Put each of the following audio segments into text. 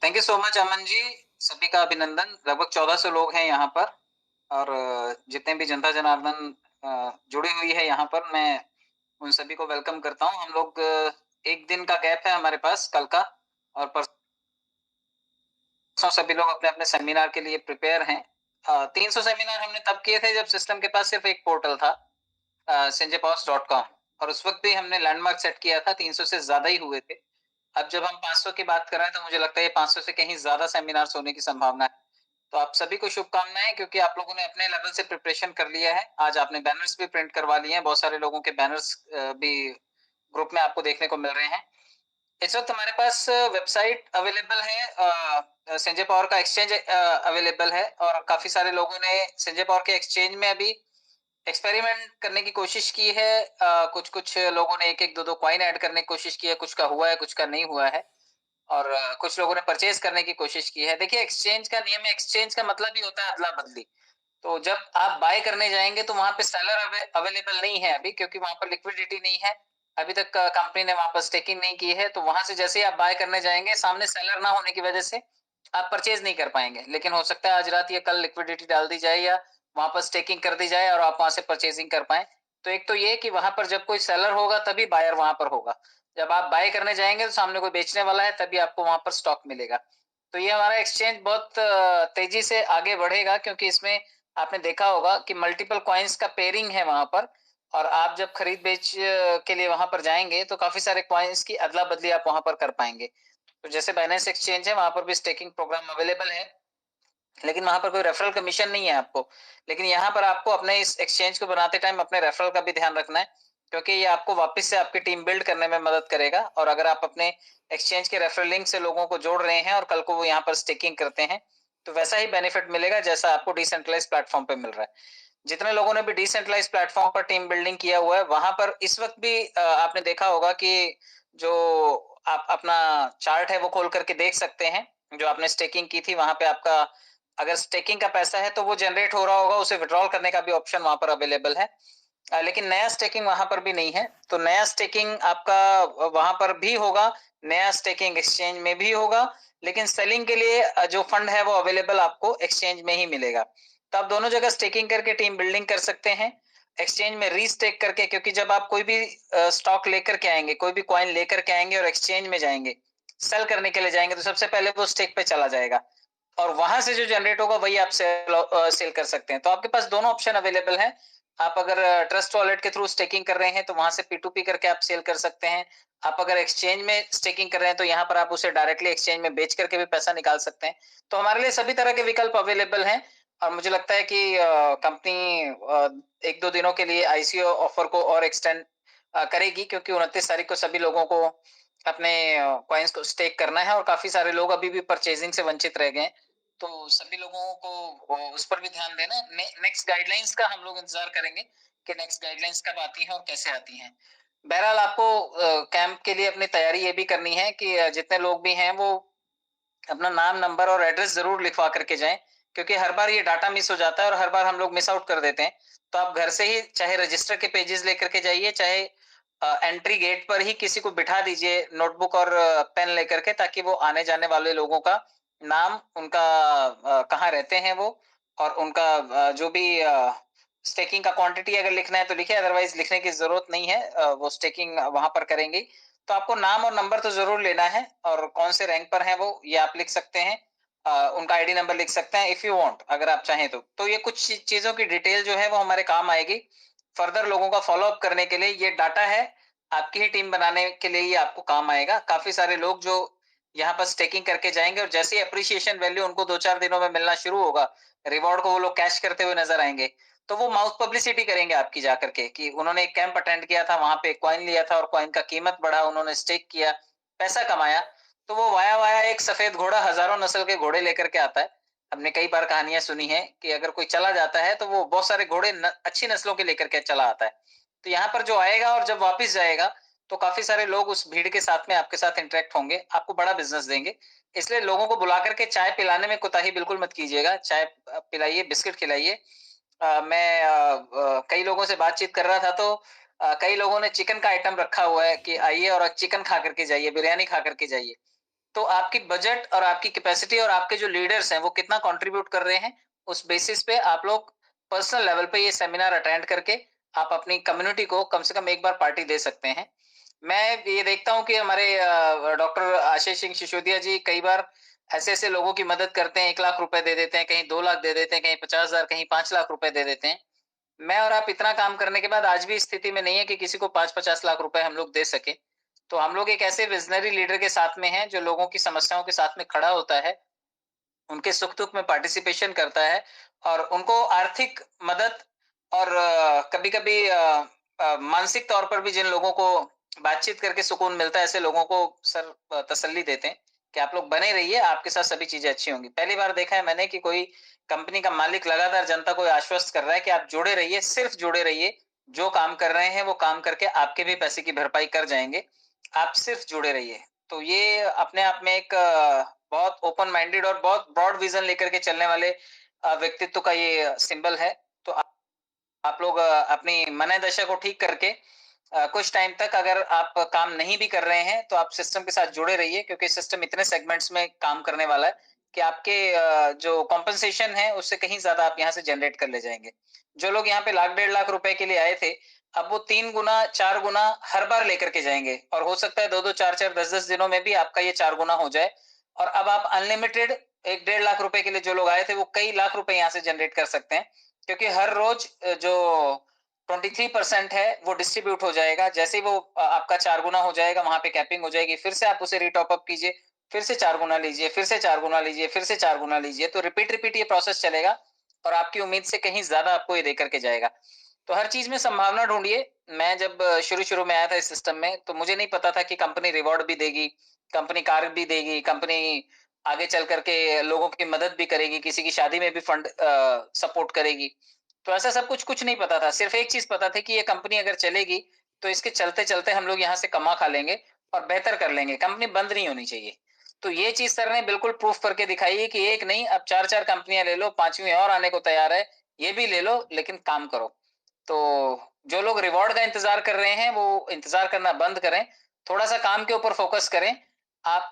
Thank you so much Aman ji. सभी का अभिनंदन। लगभग 1400 लोग हैं यहाँ पर। और जितने भी जनता जनार्दन जुड़ी हुई है यहाँ पर, मैं उन सभी को वेलकम करता हूँ। हम लोग एक दिन का गैप है हमारे पास, कल का और परसों। सभी लोग अपने अपने सेमिनार के लिए प्रिपेयर हैं। 300 सेमिनार हमने तब किए थे जब सिस्टम के पास सिर्फ एक पोर्टल था, sanjaypaws.com। और उस वक्त भी हमने लैंडमार्क सेट किया था, 300 से ज्यादा ही हुए थे। अब जब हम 500 की बात कर रहे हैं तो मुझे लगता है ये 500 से कहीं ज्यादा सेमिनार्स होने की संभावना है। तो आप सभी को शुभकामनाएं, क्योंकि आप लोगों ने अपने लेवल से प्रिपरेशन कर लिया है। आज आपने बैनर्स भी प्रिंट करवा लिए हैं, बहुत सारे लोगों के बैनर्स भी ग्रुप में आपको देखने को मिल रहे हैं। इस वक्त हमारे पास वेबसाइट अवेलेबल है, संजय पावर का एक्सचेंज अवेलेबल है, और काफी सारे लोगों ने संजय पावर के एक्सचेंज में अभी एक्सपेरिमेंट करने की कोशिश की है। कुछ कुछ लोगों ने एक एक दो दो कॉइन ऐड करने की कोशिश की है, कुछ का हुआ है कुछ का नहीं हुआ है। और कुछ लोगों ने परचेज करने की कोशिश की है। देखिए, एक्सचेंज का नियम है, एक्सचेंज का मतलब ही होता है अदला बदली। तो जब आप बाय करने जाएंगे तो वहां पे सेलर अवेलेबल नहीं है अभी, क्योंकि वहां पर लिक्विडिटी नहीं है। अभी तक कंपनी ने वहां पर स्टेकिंग नहीं की है, तो वहां से जैसे ही आप बाय करने जाएंगे, सामने सेलर ना होने की वजह से आप परचेज नहीं कर पाएंगे। लेकिन हो सकता है आज रात या कल लिक्विडिटी डाल दी जाए या वहां पर स्टेकिंग कर दी जाए और आप वहां से परचेजिंग कर पाए। तो एक तो ये कि वहां पर जब कोई सेलर होगा तभी बायर वहां पर होगा। जब आप बाय करने जाएंगे तो सामने कोई बेचने वाला है, तभी आपको वहां पर स्टॉक मिलेगा। तो ये हमारा एक्सचेंज बहुत तेजी से आगे बढ़ेगा, क्योंकि इसमें आपने देखा होगा कि मल्टीपल कॉइन्स का पेयरिंग है वहां पर। और आप जब खरीद बेच के लिए वहां पर जाएंगे तो काफी सारे कॉइन्स की अदला बदली आप वहां पर कर पाएंगे। तो जैसे बाइनेंस एक्सचेंज है, वहां पर भी स्टेकिंग प्रोग्राम अवेलेबल है, लेकिन वहां पर कोई रेफरल कमीशन नहीं है आपको। लेकिन यहाँ पर आपको अपने इस एक्सचेंज को बनाते टाइम अपने रेफरल का भी ध्यान रखना है, क्योंकि ये आपको वापस से आपकी टीम बिल्ड करने में मदद करेगा। और अगर आप अपने एक्सचेंज के रेफरल लिंक से लोगों को जोड़ रहे हैं और कल को वो यहाँ पर स्टेकिंग करते हैं, तो वैसा ही बेनिफिट मिलेगा जैसा आपको डिसेंट्रलाइज प्लेटफॉर्म पे मिल रहा है। जितने लोगों ने भी डिसेंट्रलाइज प्लेटफॉर्म पर टीम बिल्डिंग किया हुआ है, वहां पर इस वक्त भी आपने देखा होगा कि जो आप अपना चार्ट है वो खोल करके देख सकते हैं। जो आपने स्टेकिंग की थी वहां पे आपका, अगर स्टेकिंग का पैसा है तो वो जनरेट हो रहा होगा, उसे विड्रॉल करने का भी ऑप्शन वहां पर अवेलेबल है। लेकिन नया स्टेकिंग वहां पर भी नहीं है। तो नया स्टेकिंग आपका वहां पर भी होगा, नया स्टेकिंग एक्सचेंज में भी होगा। लेकिन सेलिंग के लिए जो फंड है वो अवेलेबल आपको एक्सचेंज में ही मिलेगा। तो आप दोनों जगह स्टेकिंग करके टीम बिल्डिंग कर सकते हैं, एक्सचेंज में रीस्टेक करके। क्योंकि जब आप कोई भी स्टॉक लेकर के आएंगे, कोई भी कॉइन लेकर के आएंगे और एक्सचेंज में जाएंगे, सेल करने के लिए जाएंगे, तो सबसे पहले वो स्टेक पे चला जाएगा, और वहां से जो जनरेट होगा वही आप सेल कर सकते हैं। तो आपके पास दोनों ऑप्शन अवेलेबल है। आप अगर ट्रस्ट वॉलेट के थ्रू स्टेकिंग कर रहे हैं तो वहां से P2P करके आप सेल कर सकते हैं। आप अगर एक्सचेंज में स्टेकिंग कर रहे हैं तो यहाँ पर आप उसे डायरेक्टली एक्सचेंज में बेच करके भी पैसा निकाल सकते हैं। तो हमारे लिए सभी तरह के विकल्प अवेलेबल हैं। और मुझे लगता है कि कंपनी एक दो दिनों के लिए ICO ऑफर को और एक्सटेंड करेगी, क्योंकि 29 तारीख को सभी लोगों को अपने कॉइन्स को स्टेक करना है, और काफी सारे लोग अभी भी परचेजिंग से वंचित रह गए हैं। तो सभी लोगों को उस पर भी ध्यान देना। नेक्स्ट गाइडलाइंस का हम लोग इंतजार करेंगे कि नेक्स्ट गाइडलाइंस कब आती हैं और कैसे आती हैं। बहरहाल आपको कैंप के लिए अपनी तैयारी ये भी करनी है कि जितने लोग भी हैं वो अपना नाम नंबर और एड्रेस जरूर लिखवा करके जाएं, क्योंकि हर बार ये डाटा मिस हो जाता है और हर बार हम लोग मिस आउट कर देते हैं। तो आप घर से ही चाहे रजिस्टर के पेजेस लेकर के जाइए, चाहे एंट्री गेट पर ही किसी को बिठा दीजिए नोटबुक और पेन लेकर के, ताकि वो आने जाने वाले लोगों का नाम, उनका कहाँ रहते हैं वो, और उनका जो भी स्टेकिंग का क्वांटिटी अगर लिखना है तो लिखे, अदरवाइज लिखने की जरूरत नहीं है। वो स्टेकिंग वहां पर करेंगे। तो आपको नाम और नंबर तो जरूर लेना है, और कौन से रैंक पर है वो ये आप लिख सकते हैं। उनका ID नंबर लिख सकते हैं इफ यू वांट, अगर आप चाहें तो ये कुछ चीजों की डिटेल जो है वो हमारे काम आएगी फर्दर लोगों का फॉलो अप करने के लिए। ये डाटा है, आपकी ही टीम बनाने के लिए ये आपको काम आएगा। काफी सारे लोग जो यहाँ पर स्टेकिंग करके जाएंगे, और जैसे ही अप्रिसिएशन वैल्यू उनको 2-4 दिनों में मिलना शुरू होगा, रिवॉर्ड को वो लोग कैश करते हुए नजर आएंगे, तो वो माउथ पब्लिसिटी करेंगे आपकी जाकर के कि उन्होंने एक कैंप अटेंड किया था, वहां पे कॉइन लिया था और कॉइन का कीमत बढ़ा, उन्होंने स्टेक किया, पैसा कमाया। तो वो वाया वाया एक सफेद घोड़ा हजारों नस्ल के घोड़े लेकर के आता है। हमने कई बार कहानियां सुनी है कि अगर कोई चला जाता है तो वो बहुत सारे घोड़े अच्छी नस्लों के लेकर के चला आता है। तो यहाँ पर जो आएगा और जब वापिस जाएगा, तो काफी सारे लोग उस भीड़ के साथ में आपके साथ इंटरेक्ट होंगे, आपको बड़ा बिजनेस देंगे। इसलिए लोगों को बुला करके चाय पिलाने में कोताही बिल्कुल मत कीजिएगा। चाय पिलाइए, बिस्किट खिलाइए। मैं कई लोगों से बातचीत कर रहा था, तो कई लोगों ने चिकन का आइटम रखा हुआ है कि आइए और चिकन खा करके जाइए, बिरयानी खा करके जाइए। तो आपकी बजट और आपकी कैपेसिटी और आपके जो लीडर्स हैं वो कितना कंट्रीब्यूट कर रहे हैं, उस बेसिस पे आप लोग पर्सनल लेवल पे ये सेमिनार अटेंड करके आप अपनी कम्युनिटी को कम से कम एक बार पार्टी दे सकते हैं। मैं ये देखता हूँ कि हमारे डॉक्टर आशीष सिंह सिसोदिया जी कई बार ऐसे-ऐसे लोगों की मदद करते हैं, 1 लाख रुपए दे देते हैं, कहीं 2 लाख दे देते हैं, कहीं 50,000, कहीं 5 लाख रुपए दे देते हैं। मैं और आप इतना काम करने के बाद आज भी स्थिति में नहीं है कि किसी को 5-50 लाख रुपए हम लोग दे सकें। तो हम लोग एक ऐसे विज़नरी लीडर के साथ में हैं, जो लोगों की समस्याओं के साथ में खड़ा होता है, उनके सुख-दुःख में पार्टिसिपेशन करता है और उनको आर्थिक मदद और कभी-कभी मानसिक तौर पर भी जिन लोगों को बातचीत करके सुकून मिलता है, ऐसे लोगों को सर तसल्ली देते हैं कि आप लोग बने रहिए, आपके साथ सभी चीज़ें अच्छी होंगी। पहली बार देखा है मैंने कि कोई कंपनी का मालिक लगातार जनता को आश्वस्त कर रहा है कि आप जुड़े रहिए, सिर्फ जुड़े रहिए, जो काम कर रहे हैं, वो काम करके आपके भी पैसे की भरपाई कर जाएँगे। आप सिर्फ जुड़े रहिए। तो ये अपने आप में एक बहुत ओपन माइंडेड और बहुत ब्रॉड विज़न लेकर के चलने वाले व्यक्तित्व का ये सिंबल है। तो आप लोग अपनी मनः दशा को ठीक करके कुछ टाइम तक अगर आप काम नहीं भी कर रहे हैं, तो आप सिस्टम के साथ जुड़े रहिए क्योंकि सिस्टम इतने सेगमेंट्स में काम करने वाला है कि आपके जो कॉम्पेंसेशन है, उससे कहीं ज़्यादा आप यहाँ से जनरेट कर ले जाएँगे। जो लोग यहाँ पे लाख, 1.5 लाख रुपए के लिए आए थे, अब वो 3 गुना, 4 गुना हर बार लेकर के जाएँगे और हो सकता है 2-2, 4-4, 10-10 दिनों में भी आपका ये 4 गुना हो जाए और अब आप अनलिमिटेड 1 डेढ़ लाख रुपए के लिए जो लोग आए थे, वो कई लाख रुपए यहाँ से जनरेट कर सकते हैं। क्योंकि हर रोज जो 23% है वो डिस्ट्रीब्यूट हो जाएगा। जैसे ही वो आपका 4 गुना हो जाएगा, वहाँ पे कैपिंग हो जाएगी, फिर से आप उसे रीटॉप अप कीजिए, फिर से 4 गुना लीजिए, फिर से 4 गुना लीजिए, फिर से 4 गुना लीजिए। तो रिपीट ये प्रोसेस चलेगा और आपकी उम्मीद से कहीं ज़्यादा आपको ये देकर के जाएगा। तो हर चीज़ में संभावना ढूँढिए। मैं जब शुरू-शुरू में आया था इस सिस्टम में, तो मुझे नहीं पता था कि कंपनी रिवॉर्ड भी देगी, कंपनी कार भी देगी, कंपनी आगे चल कर के लोगों की मदद भी करेगी, किसी की शादी में भी फंड सपोर्ट करेगी। तो ऐसा सब कुछ नहीं पता था। सिर्फ़ एक चीज़ पता थी कि ये कंपनी अगर चलेगी, तो इसके चलते-चलते हम लोग यहाँ से कमा खा लेंगे और बेहतर कर लेंगे। कंपनी बंद नहीं होनी चाहिए। तो ये चीज़ सर ने बिल्कुल प्रूफ़ करके दिखाई है कि एक नहीं अब 4-4 कंपनियाँ ले लो, 5वीं और आने को तैयार है। ये भी ले लो लेकिन काम करो। तो जो लोग रिवॉर्ड का इंतज़ार कर रहे हैं, वो इंतज़ार करना बंद करें। थोड़ा-सा काम के ऊपर फ़ोकस करें। आप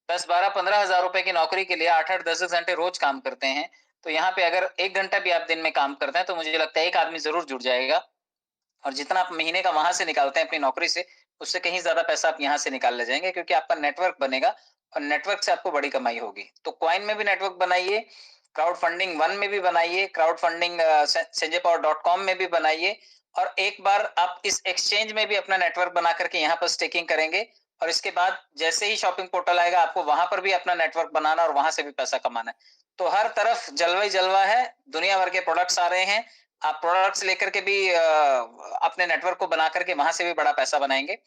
10, 12, 15 हज़ार रुपए की नौकरी के लिए 8-8, 10-10 घंटे रोज़ काम करते हैं। तो यहाँ पे अगर 1 घंटा भी आप दिन में काम करते हैं, तो मुझे लगता है एक आदमी ज़रूर जुड़ जाएगा और जितना आप महीने का वहाँ से निकालते हैं अपनी नौकरी से, उससे कहीं ज़्यादा पैसा आप यहाँ से निकाल ले जाएँगे क्योंकि आपका नेटवर्क बनेगा और नेटवर्क से आपको बड़ी कमाई होगी। तो कॉइन में भी नेटवर्क बनाइए, क्राउड फंडिंग वन में भी बनाइए, क्राउड फंडिंग संजयpower.com में भी बनाइए और एक बार आप इस एक्सचेंज में भी अपना नेटवर्क बना करके यहाँ पर स्टेकिंग करेंगे और इसके बाद जैसे ही शॉपिंग पोर्टल आएगा, आपको वहाँ पर भी अपना नेटवर्क बनाना और वहाँ से भी पैसा कमाना है। तो हर तरफ जलवा ही जलवा है, दुनिया भर के प्रोडक्ट्स आ रहे हैं, आप प्रोडक्ट्स लेकर के भी अपने नेटवर्क को बना करके वहां से भी बड़ा पैसा बनाएंगे।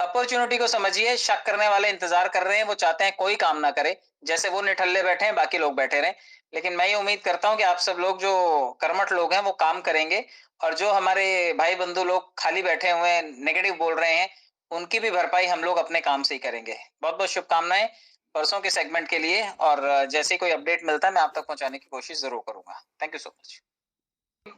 अपॉर्चुनिटी को समझिए, शक करने वाले इंतजार कर रहे हैं, वो चाहते हैं कोई काम ना करे, जैसे वो निठल्ले बैठे हैं बाकी लोग बैठे रहें। लेकिन मैं ये उम्मीद करता हूँ कि आप सब लोग जो कर्मठ लोग हैं वो काम करेंगे और जो हमारे भाई बंधु लोग खाली बैठे हुए हैं, नेगेटिव बोल रहे हैं, उनकी भी भरपाई हम लोग अपने काम से ही करेंगे। बहुत बहुत शुभकामनाएं परसों के सेगमेंट के लिए और जैसे ही कोई अपडेट मिलता है मैं आप तक पहुंचाने की कोशिश जरूर करूंगा। Thank you so much.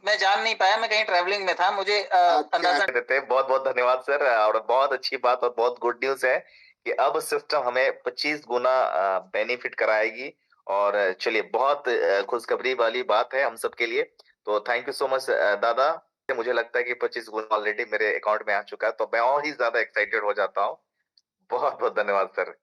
मैं जान नहीं पाया, मैं कहीं ट्रैवलिंग में था, मुझे अंदाजा देते हैं। बहुत बहुत धन्यवाद सर, और बहुत अच्छी बात और बहुत गुड न्यूज है कि अब सिस्टम हमें 25 गुना बेनिफिट कराएगी। और चलिए, बहुत खुशखबरी वाली बात है हम सबके लिए। तो थैंक यू सो मच दादा। मुझे लगता है कि 25 गुना ऑलरेडी मेरे अकाउंट में आ चुका है, तो मैं और ही ज्यादा एक्साइटेड हो जाता हूँ। बहुत बहुत धन्यवाद सर।